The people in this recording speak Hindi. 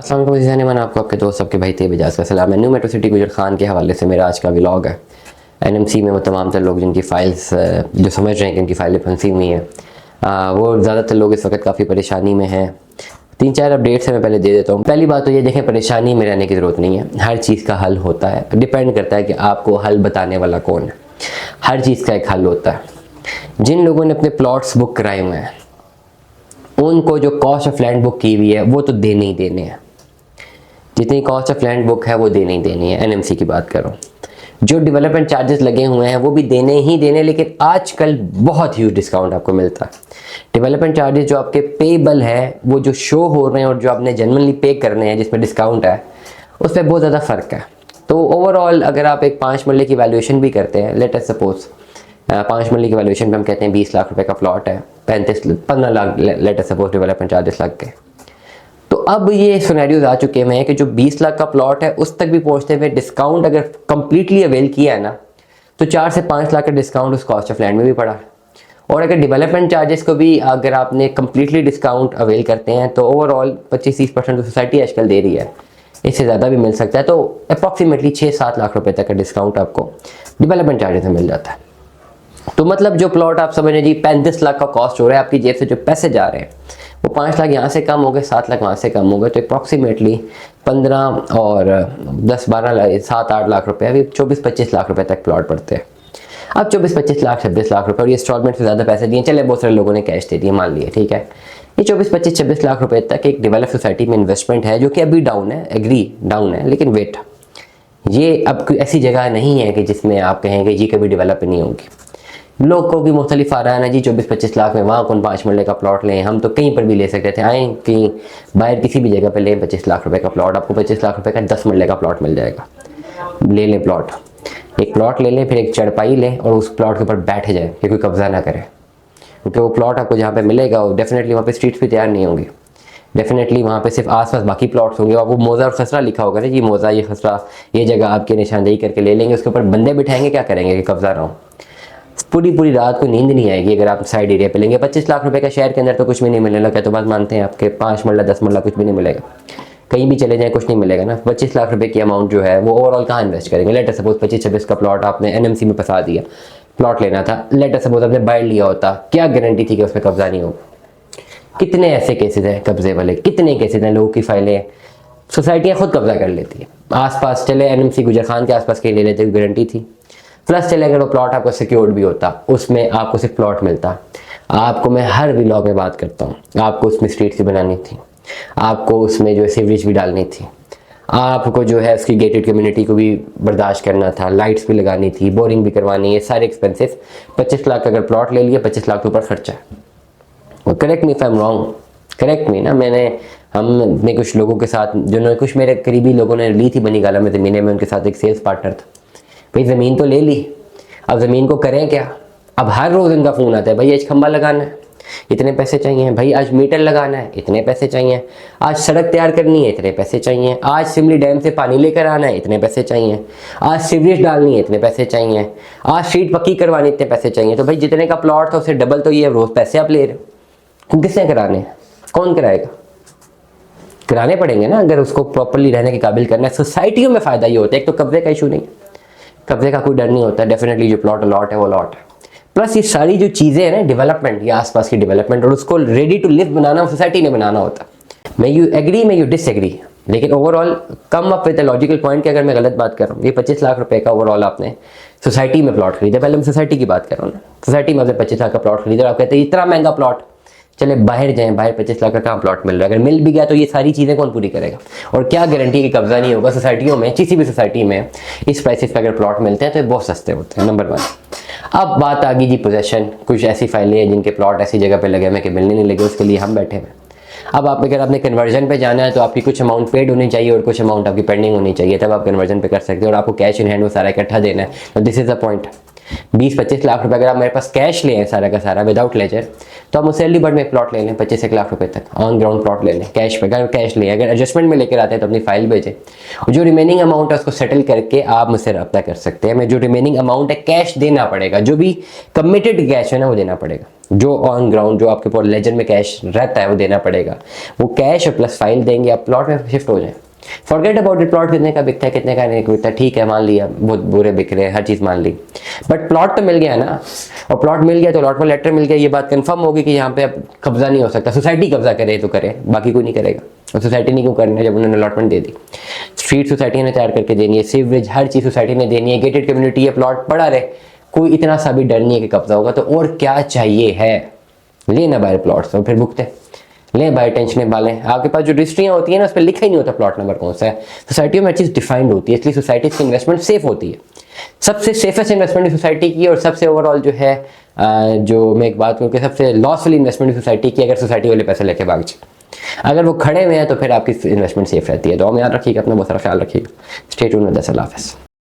अस्सलाम वालेकुम जानिमान, आपको आपके दोस्त आपके भाई तेब इजाज़ का सलाम है। न्यू मेट्रो सिटी गुजर खान के हवाले से मेरा आज का व्लॉग है। एनएमसी में वो तमाम तर लोग जिनकी फ़ाइल्स जो समझ रहे हैं कि उनकी फ़ाइलें फंसी हुई हैं, वो ज़्यादातर लोग इस वक्त काफ़ी परेशानी में हैं। 3-4 अपडेट्स मैं पहले दे देता हूँ। पहली बात तो ये देखें, परेशानी में रहने की ज़रूरत नहीं है। हर चीज़ का हल होता है, डिपेंड करता है कि आपको हल बताने वाला कौन है। हर चीज़ का एक हल होता है। जिन लोगों ने अपने प्लॉट्स बुक कराए हुए हैं उनको जो कॉस्ट ऑफ लैंड बुक की हुई है वो तो देने ही देने हैं। जितनी कॉस्ट ऑफ लैंड बुक है वो देने ही देनी है। एनएमसी की बात करो, जो डेवलपमेंट चार्जेस लगे हुए हैं वो भी देने ही देने, लेकिन आजकल बहुत ह्यूज डिस्काउंट आपको मिलता है। डेवलपमेंट चार्जेस जो आपके पेबल है, वो जो शो हो रहे हैं और जो आपने जेन्युइनली पे करने हैं जिसमें डिस्काउंट है, उस पर बहुत ज़्यादा फ़र्क है। तो ओवरऑल अगर आप एक 5 मरले की वैल्यूएशन भी करते हैं, लेट अस सपोज 5 मरले की वैल्यूएशन पे हम कहते हैं 20 लाख रुपए का प्लॉट है, 15 lakh let us suppose development charges लग गए। तो अब ये सिनेरियोज आ चुके हैं कि जो 20 लाख का प्लॉट है उस तक भी पहुंचते हुए डिस्काउंट अगर कंप्लीटली अवेल किया है ना, तो 4 से 5 लाख का डिस्काउंट उस कॉस्ट ऑफ लैंड में भी पड़ा है। और अगर डेवलपमेंट चार्जेस को भी अगर आपने कंप्लीटली डिस्काउंट अवेल करते हैं तो ओवरऑल 25-30% तो सोसाइटी आजकल दे रही है, इससे ज़्यादा भी मिल सकता है। तो अप्रॉक्सीमेटली 6-7 लाख रुपए तक का डिस्काउंट आपको डेवलपमेंट चार्जेस में मिल जाता है। तो मतलब जो प्लॉट आप समझ लीजिए 35 लाख का कॉस्ट हो रहा है, आपकी जेब से जो पैसे जा रहे हैं वो 5 लाख यहाँ से कम हो गए, 7 लाख वहाँ से कम हो गए, तो अप्रॉक्सीमेटली 15 और 10-12 लाख 7-8 लाख रुपए, अभी 24-25 लाख रुपए तक प्लॉट पड़ते हैं। अब 24-25 लाख 26 लाख रुपए और ये इंस्टॉलमेंट से ज़्यादा पैसे दिए, चले बहुत सारे लोगों ने कैश दे दिए, मान लिए ठीक है। ये 24-25-26 लाख रुपए तक एक डेवलप सोसाइटी में इन्वेस्टमेंट है जो कि अभी डाउन है, एग्री डाउन है, लेकिन वेट, ये अब कोई ऐसी जगह नहीं है कि जिसमें आप कहेंगे जी कभी डेवलप नहीं होगी। लोगों की मुख्तलिफ आ रहा है ना जी, 24-25 लाख में वहाँ कौन 5 मरले का प्लॉट लें, हम तो कहीं पर भी ले सकते थे, आए कहीं बाहर किसी भी जगह पे लें 25 लाख रुपए का प्लॉट, आपको 25 लाख रुपए का 10 मरले का प्लॉट मिल जाएगा। ले लें प्लॉट, एक प्लॉट ले लें, फिर एक चढ़पाई लें और उस प्लॉट के ऊपर बैठ जाए कि कोई कब्जा ना करे, क्योंकि वो प्लॉट आपको जहाँ पे मिलेगा वो डेफिनेटली वहाँ पे स्ट्रीट्स भी तैयार नहीं होंगी, डेफिनेटली वहाँ पे सिर्फ आसपास बाकी प्लॉट्स होंगे। आपको मोज़ा और खसरा लिखा होगा ना जी, मोज़ा ये खसरा ये जगह आपकी निशानदेही करके ले लेंगे, उसके ऊपर बंदे बिठाएंगे, क्या करेंगे कि कब्जा ना हो। पूरी रात को नींद नहीं आएगी अगर आप साइड एरिया पे लेंगे। 25 लाख रुपए का शहर के अंदर तो कुछ भी नहीं मिलने लगा, तो बात मानते हैं आपके 5 मरला 10 मरला कुछ भी नहीं मिलेगा, कहीं भी चले जाएं कुछ नहीं मिलेगा ना। 25 लाख रुपए की अमाउंट जो है वो ओवरऑल कहाँ इन्वेस्ट करेंगे। लेट अस सपोज 25-26 का प्लॉट आपने एनएमसी में फंसा दिया, प्लॉट लेना था, लेट अस सपोज आपने बाय लिया होता, क्या गारंटी थी कि उस पर कब्जा नहीं होगा। कितने ऐसे केसेज हैं कब्जे वाले, कितने केसेज हैं लोगों की फाइलें सोसाइटियाँ खुद कब्जा कर लेती है। आसपास चले एनएमसी गुजर खान के आसपास कहीं ले लेते, गारंटी थी। प्लस चले अगर वो प्लॉट आपको सिक्योर्ड भी होता, उसमें आपको सिर्फ प्लॉट मिलता। आपको मैं हर व्लॉग में बात करता हूँ, आपको उसमें स्ट्रीट्स भी बनानी थी, आपको उसमें जो है सीवरेज भी डालनी थी, आपको जो है उसकी गेटेड कम्युनिटी को भी बर्दाश्त करना था, लाइट्स भी लगानी थी, बोरिंग भी करवानी है, सारे एक्सपेंसेस। 25 लाख का अगर प्लॉट ले लिया, 25 लाख के ऊपर खर्चा है। Correct me if I am wrong, correct मी ना। हमने कुछ लोगों के साथ, जिन्होंने कुछ मेरे करीबी लोगों ने ली थी बनीगाला में ज़मीनें, में उनके साथ एक सेल्स पार्टनर था। भाई ज़मीन तो ले ली, अब ज़मीन को करें क्या। अब हर रोज़ इनका फ़ोन आता है, भाई आज खंबा लगाना है, इतने पैसे चाहिए, भाई आज मीटर लगाना है, इतने पैसे चाहिए, आज सड़क तैयार करनी है, इतने पैसे चाहिए, आज सिमली डैम से पानी लेकर आना है, इतने पैसे चाहिए, आज सीवरेज डालनी है, इतने पैसे चाहिए, आज स्ट्रीट पक्की करवानी, इतने पैसे चाहिए। तो भाई जितने का प्लॉट था उससे डबल तो ये रोज़ पैसे आप ले रहे हो, किसने कराने हैं, कौन कराएगा। कराने पड़ेंगे ना अगर उसको प्रॉपरली रहने के काबिल करना है। सोसाइटियों में फ़ायदा ये होता है, एक तो कब्जे का इशू नहीं, कब्जे का कोई डर नहीं होता, डेफिनेटली जो प्लॉट अलॉट है वो अलॉट है। प्लस ये सारी जो चीज़ें हैं ना, डेवलपमेंट या आसपास की डेवलपमेंट, और उसको रेडी टू लिव बनाना सोसाइटी ने बनाना होता। May you agree may you disagree, लेकिन overall come up with logical point कि अगर मैं गलत बात कर रहा हूँ। ये 25 लाख रुपए का ओवरऑल आपने सोसाइटी में प्लॉट खरीदा, पहले मैं सोसाइटी की बात कर रहा हूँ ना, सोसाइटी में आपने 25 लाख का प्लॉट खरीदा, आप कहते हैं इतना महंगा प्लॉट, चले बाहर जाएं, बाहर 25 लाख का कहाँ प्लॉट मिल रहा है। अगर मिल भी गया तो ये सारी चीज़ें कौन पूरी करेगा, और क्या गारंटी कि कब्जा नहीं होगा। सोसाइटियों में, किसी भी सोसाइटी में इस प्राइसेस पे अगर प्लॉट मिलते हैं तो ये बहुत सस्ते होते हैं, नंबर 1। अब बात आ गई जी पोजेसन। कुछ ऐसी फाइलें हैं जिनके प्लॉट ऐसी जगह पे लगे हुए कि मिलने नहीं लगे, उसके लिए हम बैठे हुए। अब आप अगर आपने कन्वर्जन पे जाना है तो आपकी कुछ अमाउंट पेड होनी चाहिए और कुछ अमाउंट आपकी पेंडिंग होनी चाहिए, तब आप कन्वर्जन पे कर सकते हो, और आपको कैश इन हैंड वो सारा इकट्ठा देना है। तो this is the point. 20-25 lakh रुपए अगर आप मेरे पास कैश ले हैं सारा का सारा विदाउट लेजर, तो आप मुझसे अर्ली बर्ड में प्लॉट ले लें, 25 लाख रुपए तक ऑन ग्राउंड प्लॉट ले लें कैश पे। अगर कैश लें, अगर एडजस्टमेंट में लेकर आते हैं तो अपनी फाइल भेजें, और जो रिमेनिंग अमाउंट है उसको सेटल करके आप मुझसे रब्ता कर सकते हैं। मैं जो रिमेनिंग अमाउंट है कैश देना पड़ेगा, जो भी कमिटेड कैश है ना वो देना पड़ेगा। जो ऑन ग्राउंड जो आपके पास लेजर में कैश रहता है वो देना पड़ेगा। वो कैश और प्लस फाइल देंगे, आप प्लॉट में शिफ्ट हो जाए। फॉरगेट अबाउट इट, प्लॉट कितने का बिकता है कितने का नहीं बिकता, ठीक है मान लिया बहुत बुरे बिक रहे हैं, हर चीज़ मान ली, बट प्लॉट तो मिल गया ना। और प्लॉट मिल गया तो अलॉट में लेटर मिल गया, ये बात कंफर्म होगी कि यहाँ पे अब कब्जा नहीं हो सकता। सोसाइटी कब्जा करे तो करे, बाकी कोई नहीं करेगा। और सोसाइटी नहीं क्यों करनी है जब उन्होंने अलॉटमेंट दे दी। स्ट्रीट सोसाइटी ने तैयार करके देनी है, सीवरेज हर चीज़ सोसाइटी ने देनी है, गेटेड कम्युनिटी है, प्लॉट पड़ा रहे, कोई इतना सा भी डर नहीं है कि कब्जा होगा। तो और क्या चाहिए है, लेना बाय प्लॉट्स और फिर भुगते लें बाय टेंशन पालें। आपके पास जो रजिस्ट्रियाँ होती है ना उस पर लिखा ही नहीं होता प्लॉट नंबर कौन सा है। सोसाइटियों में हर चीज़ डिफाइंड होती है, इसलिए सोसाइटी की इन्वेस्टमेंट सेफ होती है। सबसे सेफेस्ट इन्वेस्टमेंट सोसाइटी की, और सबसे ओवरऑल जो है जो मैं एक बात कहूँ कि सबसे लॉसफुल इन्वेस्टमेंट सोसाइटी की, अगर सोसाइटी वाले पैसे लेके भाग जाए। अगर वो खड़े हुए हैं तो फिर आपकी इन्वेस्टमेंट सेफ रहती है। तो हम याद रखिएगा, अपना बहुत सारा ख्याल रखिएगा। स्टे ट्यून्ड विद अस, अल्लाह हाफ़िज़।